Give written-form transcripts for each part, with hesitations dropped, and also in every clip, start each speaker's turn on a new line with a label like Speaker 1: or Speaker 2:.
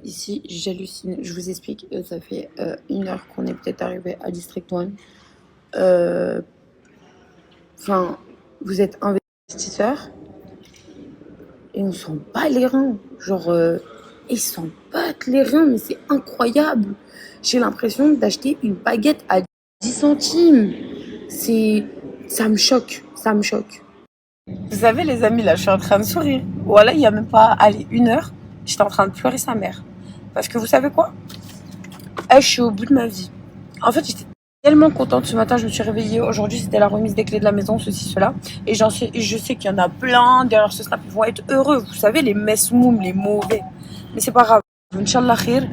Speaker 1: ici, j'hallucine. Je vous explique. Ça fait 1 heure qu'on est peut-être arrivé à District 1. Enfin, vous êtes investisseur et on s'en bat les reins. Genre, ils s'en battent les reins, mais c'est incroyable. J'ai l'impression d'acheter une baguette à 10 centimes. Ça me choque. Ça me choque. Vous savez, les amis, là, je suis en train de sourire. Voilà, il n'y a même pas, allez, 1 heure, j'étais en train de pleurer sa mère. Parce que vous savez quoi? Je suis au bout de ma vie. En fait, j'étais tellement contente ce matin, je me suis réveillée. Aujourd'hui, c'était la remise des clés de la maison, ceci, cela. Et je sais qu'il y en a plein derrière ce snap, ils vont être heureux. Vous savez, les mesmoum, les mauvais. Mais c'est pas grave. Inch'Allah khir,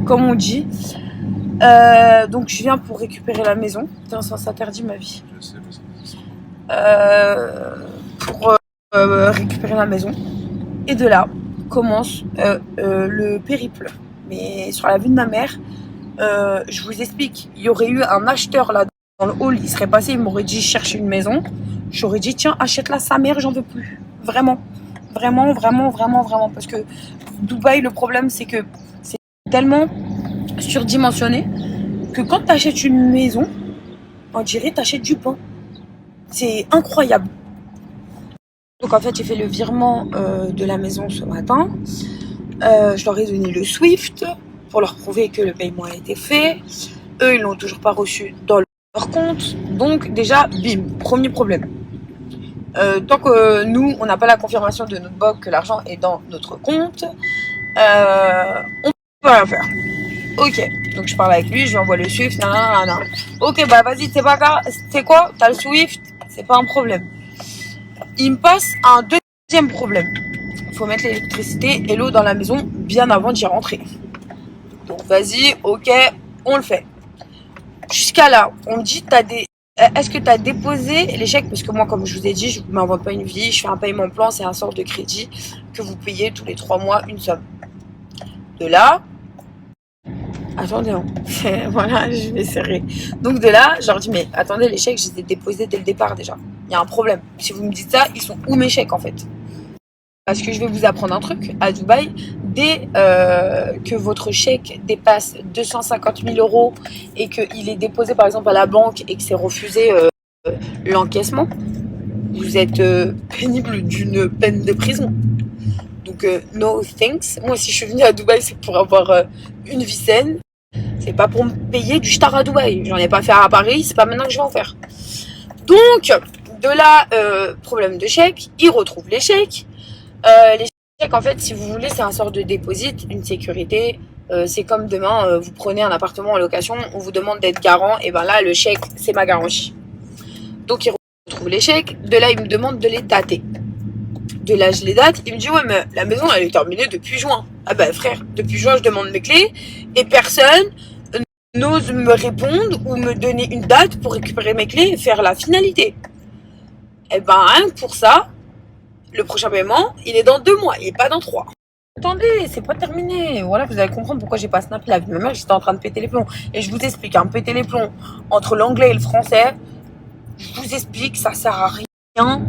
Speaker 1: comme on dit. Donc, je viens pour récupérer la maison. Putain, ça s'interdit ma vie. Je sais. Pour récupérer la maison. Et de là commence le périple. Mais sur la vie de ma mère, je vous explique, il y aurait eu un acheteur là dans le hall, il serait passé, il m'aurait dit cherche une maison. J'aurais dit tiens, achète-la, sa mère, j'en veux plus. Vraiment. Parce que Dubaï, le problème, c'est que c'est tellement surdimensionné que quand tu achètes une maison, on dirait tu achètes du pain. C'est incroyable. Donc en fait, j'ai fait le virement de la maison ce matin. Je leur ai donné le Swift pour leur prouver que le paiement a été fait. Eux, ils l'ont toujours pas reçu dans leur compte. Donc déjà, bim, premier problème. Tant que nous, on n'a pas la confirmation de notre banque que l'argent est dans notre compte, on peut rien faire. Ok, donc je parle avec lui, je lui envoie le Swift, nanana. Ok, bah vas-y, c'est pas grave, c'est quoi? T'as le Swift, c'est pas un problème. Il me passe un deuxième problème. Il faut mettre l'électricité et l'eau dans la maison bien avant d'y rentrer. Donc vas-y, ok, on le fait. Jusqu'à là, on me dit, est-ce que tu as déposé les chèques? Parce que moi, comme je vous ai dit, je ne m'invente pas une vie, je fais un paiement plan, c'est un sort de crédit que vous payez tous les 3 mois une somme. De là, attendez, hein. Voilà, je vais serrer. Donc de là, je leur dis, mais attendez, les chèques, je les ai déposés dès le départ déjà. Il y a un problème. Si vous me dites ça, ils sont où mes chèques en fait? Parce que je vais vous apprendre un truc, à Dubaï, dès que votre chèque dépasse 250 000 euros et qu'il est déposé par exemple à la banque et que c'est refusé l'encaissement, vous êtes pénible d'une peine de prison. Donc no thanks. Moi si je suis venue à Dubaï c'est pour avoir une vie saine. C'est pas pour me payer du shtar à Dubaï. J'en ai pas fait à Paris, c'est pas maintenant que je vais en faire. Donc de là, problème de chèque, ils retrouvent les chèques. Les chèques, en fait, si vous voulez, c'est un sort de déposit, une sécurité. C'est comme demain, vous prenez un appartement en location, on vous demande d'être garant, et ben là, le chèque, c'est ma garantie. Donc, ils retrouvent les chèques. De là, ils me demandent de les dater. De là, je les date. Il me dit, ouais, mais la maison, elle est terminée depuis juin. Ah ben, frère, depuis juin, je demande mes clés, et personne n'ose me répondre ou me donner une date pour récupérer mes clés et faire la finalité. Et ben, rien que pour ça, le prochain paiement, il est dans 2 mois, il n'est pas dans 3. Attendez, c'est pas terminé. Voilà, vous allez comprendre pourquoi j'ai pas snappé la vie de ma mère, j'étais en train de péter les plombs. Et je vous explique, hein, péter les plombs entre l'anglais et le français, je vous explique, ça sert à rien.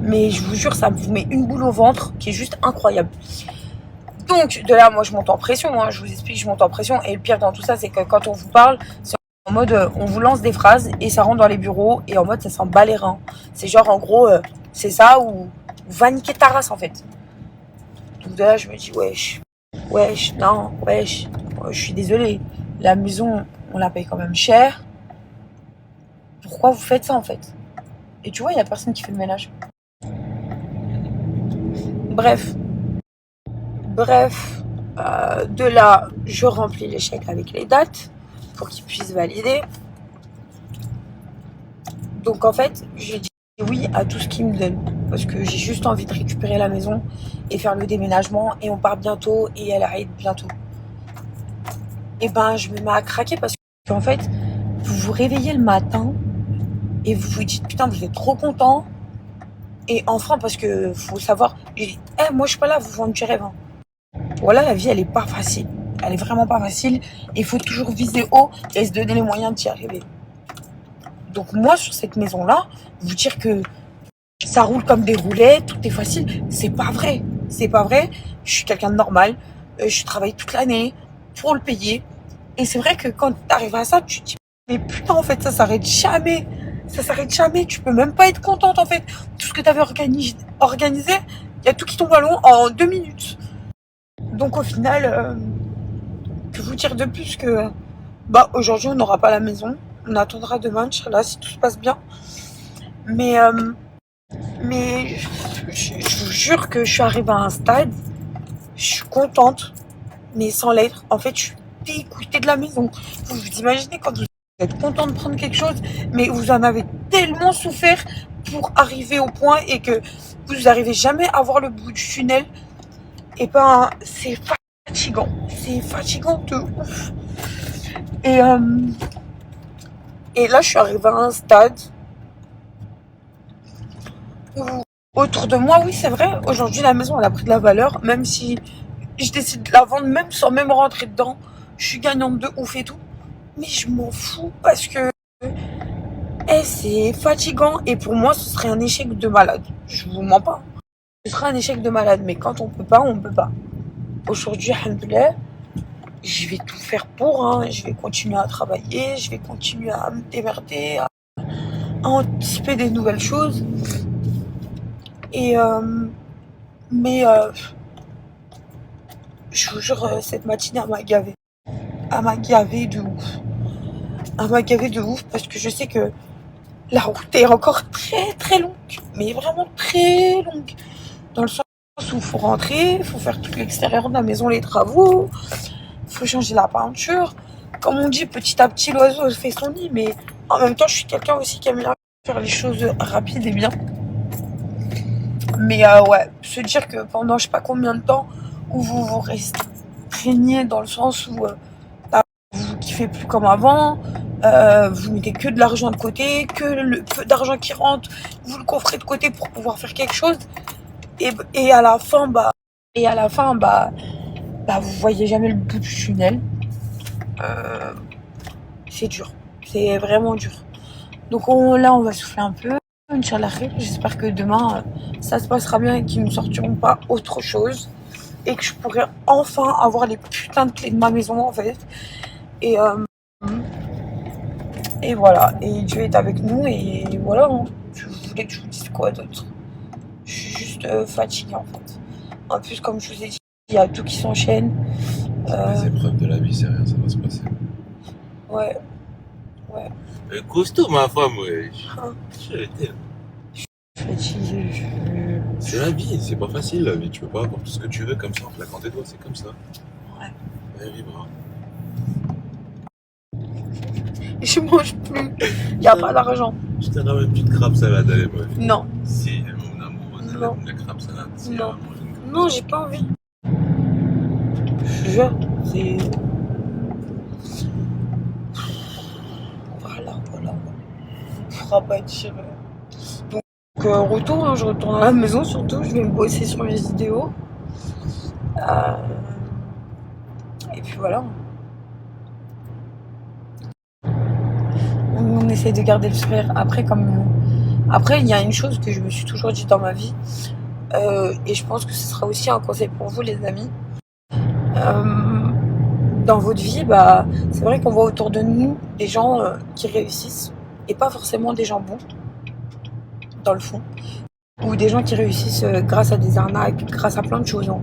Speaker 1: Mais je vous jure, ça vous met une boule au ventre qui est juste incroyable. Donc, de là, moi, je monte en pression. Hein, je vous explique, je monte en pression. Et le pire dans tout ça, c'est que quand on vous parle, c'est en mode, on vous lance des phrases et ça rentre dans les bureaux. Et en mode, ça s'en bat les reins. C'est genre, en gros, c'est ça ou va niquer ta race, en fait. Donc de là, je me dis, wesh, non, je suis désolée. La maison, on la paye quand même cher. Pourquoi vous faites ça, en fait? Et tu vois, il n'y a personne qui fait le ménage. Bref, de là, je remplis les chèques avec les dates pour qu'ils puissent valider. Donc en fait, je dis oui à tout ce qu'ils me donnent parce que j'ai juste envie de récupérer la maison et faire le déménagement et on part bientôt et elle arrive bientôt. Et ben je me mets à craquer parce qu'en fait, vous vous réveillez le matin et vous vous dites putain vous êtes trop content et enfin parce que faut savoir, moi je suis pas là vous vendre du rêve. Hein. Voilà, la vie elle est pas facile, elle est vraiment pas facile. Il faut toujours viser haut et se donner les moyens d'y arriver. Donc moi sur cette maison là, vous dire que ça roule comme des roulettes, tout est facile, c'est pas vrai. Je suis quelqu'un de normal. je travaille toute l'année pour le payer. Et c'est vrai que quand t'arrives à ça, tu te dis, mais putain, en fait, ça s'arrête jamais. Ça s'arrête jamais. Tu peux même pas être contente, en fait. Tout ce que t'avais organisé, il y a tout qui tombe à l'eau en 2 minutes. Donc, au final, que vous dire de plus que, bah, aujourd'hui, on n'aura pas la maison. On attendra demain, Inch'Allah, si tout se passe bien. Mais je vous jure que je suis arrivée à un stade, je suis contente, mais sans l'être. En fait, je suis dégoûtée de la maison. Vous imaginez quand vous êtes content de prendre quelque chose, mais vous en avez tellement souffert pour arriver au point et que vous n'arrivez jamais à voir le bout du tunnel. Et ben, c'est fatigant. C'est fatigant de ouf. Et là, je suis arrivée à un stade où, autour de moi, oui, c'est vrai, aujourd'hui, la maison, elle a pris de la valeur, même si je décide de la vendre, même sans même rentrer dedans. Je suis gagnante de ouf et tout. Mais je m'en fous parce que c'est fatigant. Et pour moi, ce serait un échec de malade. Je vous mens pas. Ce serait un échec de malade. Mais quand on peut pas, on peut pas. Aujourd'hui, alhamdoulilah, je vais tout faire pour. Hein. Je vais continuer à travailler. Je vais continuer à me démerder, à anticiper des nouvelles choses. Et mais je vous jure, cette matinée, elle m'a gavé. Elle m'a gavé de ouf. Elle m'a gavé de ouf parce que je sais que la route est encore très très longue. Mais vraiment très longue. Dans le sens où il faut rentrer, il faut faire tout l'extérieur de la maison, les travaux, il faut changer la peinture. Comme on dit, petit à petit, l'oiseau fait son nid. Mais en même temps, je suis quelqu'un aussi qui aime bien faire les choses rapides et bien. Mais ouais, se dire que pendant je sais pas combien de temps, où vous vous restreignez dans le sens où vous kiffez plus comme avant, vous mettez que de l'argent de côté, que le peu d'argent qui rentre, vous le coffrez de côté pour pouvoir faire quelque chose. Et à la fin, vous voyez jamais le bout du tunnel. C'est dur, c'est vraiment dur. Donc là, on va souffler un peu. Inch'Allah, j'espère que demain, ça se passera bien et qu'ils ne sortiront pas autre chose. Et que je pourrai enfin avoir les putains de clés de ma maison, en fait. Et voilà. Et Dieu est avec nous. Et voilà. Hein. Je voulais que je vous dise quoi d'autre. Je suis juste fatiguée, en fait. En plus, comme je vous ai dit, il y a tout qui s'enchaîne.
Speaker 2: Les épreuves de la vie, c'est rien, ça va se passer.
Speaker 1: Ouais.
Speaker 2: Costaud, ma femme, ouais.
Speaker 1: Hein.
Speaker 2: Je t'aime.
Speaker 1: Fatiguée.
Speaker 2: C'est la vie, c'est pas facile la vie. Tu peux pas avoir tout ce que tu veux comme ça en claquant tes doigts, c'est comme ça.
Speaker 1: Ouais.
Speaker 2: Elle vivra.
Speaker 1: Je mange plus. Il n'y a pas d'argent.
Speaker 2: Je te ramène une petite crabe salade, allez, moi.
Speaker 1: Non.
Speaker 2: Si, mon amour,
Speaker 1: Non.
Speaker 2: la crabe salade. Si,
Speaker 1: Non.
Speaker 2: Une
Speaker 1: Non, j'ai pas envie. Je jure, c'est. Voilà. On pourra pas dire. Donc, retour, hein, je retourne à la maison surtout. Je vais me bosser sur mes vidéos. Et puis voilà. On essaie de garder le sourire. Après, il y a une chose que je me suis toujours dit dans ma vie. Et je pense que ce sera aussi un conseil pour vous, les amis. Dans votre vie, c'est vrai qu'on voit autour de nous des gens qui réussissent et pas forcément des gens bons, dans le fond, ou des gens qui réussissent grâce à des arnaques, grâce à plein de choses. Hein.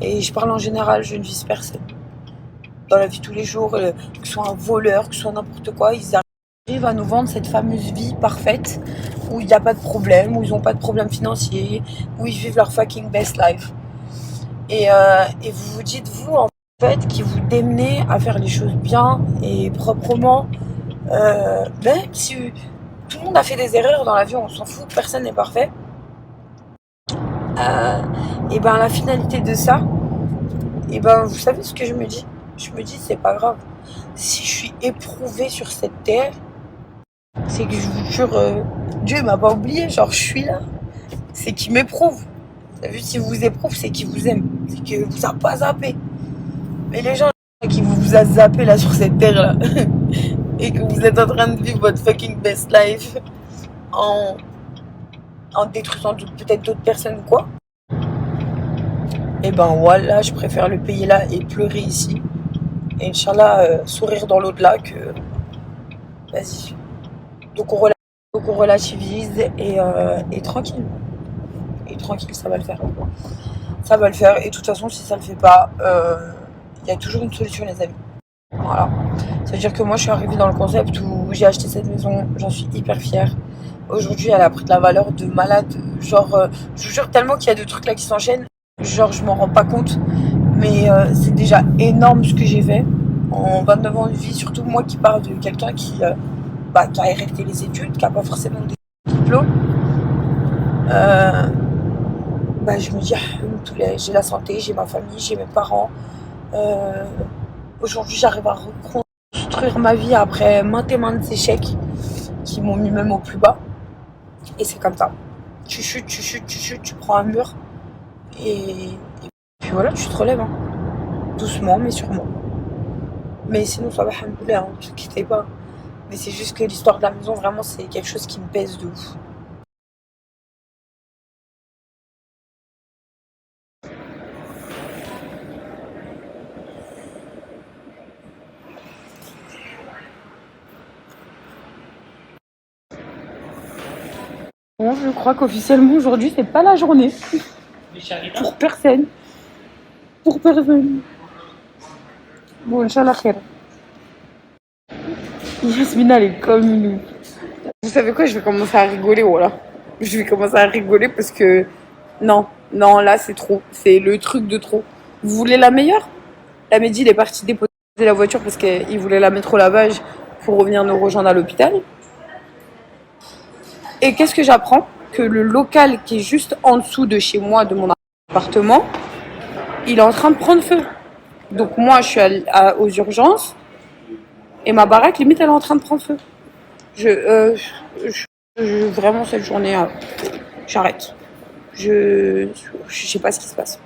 Speaker 1: Et je parle en général, je ne vise personne. Dans la vie de tous les jours, que ce soit un voleur, que ce soit n'importe quoi, ils arrivent à nous vendre cette fameuse vie parfaite où il n'y a pas de problème, où ils n'ont pas de problème financier, où ils vivent leur fucking best life. Et vous vous dites, vous, en fait, qui vous démenez à faire les choses bien et proprement, même si tout le monde a fait des erreurs dans la vie, on s'en fout, personne n'est parfait. Et la finalité de ça, vous savez ce que je me dis? Je me dis, c'est pas grave. Si je suis éprouvée sur cette terre, c'est que je vous jure, Dieu m'a pas oublié, genre je suis là. C'est qu'il m'éprouve. Vous avez vu, si vous éprouve, c'est qu'il vous aime. C'est qu'il vous a pas zappé. Mais les gens qui vous a zappé là sur cette terre là et que vous êtes en train de vivre votre fucking best life en détruisant peut-être d'autres personnes ou quoi, Et ben voilà, je préfère le payer là et pleurer ici. Et Inch'Allah, sourire dans l'au-delà que. Vas-y. Donc on relativise et tranquille. Et tranquille, ça va le faire. Ça va le faire. Et de toute façon, si ça le fait pas, il y a toujours une solution, les amis. Voilà. Ça veut dire que moi, je suis arrivée dans le concept où j'ai acheté cette maison. J'en suis hyper fière. Aujourd'hui, elle a pris de la valeur de malade. Genre, je vous jure tellement qu'il y a des trucs là qui s'enchaînent. Genre, je m'en rends pas compte. Mais c'est déjà énorme ce que j'ai fait. En 29 ans de vie, surtout moi qui parle de quelqu'un qui a arrêté les études, qui n'a pas forcément de diplôme. Je me dis, j'ai la santé, j'ai ma famille, j'ai mes parents. Aujourd'hui, j'arrive à reconstruire ma vie après maintes et maintes échecs qui m'ont mis même au plus bas. Et c'est comme ça. Tu chutes, tu prends un mur. Et puis voilà, tu te relèves. Hein. Doucement, mais sûrement. Mais sinon, ça va, alhamdoulilah, hein, ne t'inquiétez pas. Mais c'est juste que l'histoire de la maison, vraiment, c'est quelque chose qui me pèse de ouf. Bon, je crois qu'officiellement, aujourd'hui, c'est pas la journée. Pour personne. Pour personne. Bon, Inch'Allah khair. Yasmina, elle est comme une. Vous savez quoi, je vais commencer à rigoler, voilà. Je vais commencer à rigoler parce que. Non, là, c'est trop. C'est le truc de trop. Vous voulez la meilleure? La Mehdi, il est parti déposer la voiture parce qu'il voulait la mettre au lavage pour revenir nous rejoindre à l'hôpital. Et qu'est-ce que j'apprends? Que le local qui est juste en dessous de chez moi, de mon appartement, il est en train de prendre feu. Donc moi, je suis aux urgences et ma baraque, limite, elle est en train de prendre feu. Vraiment, cette journée, j'arrête. Je sais pas ce qui se passe.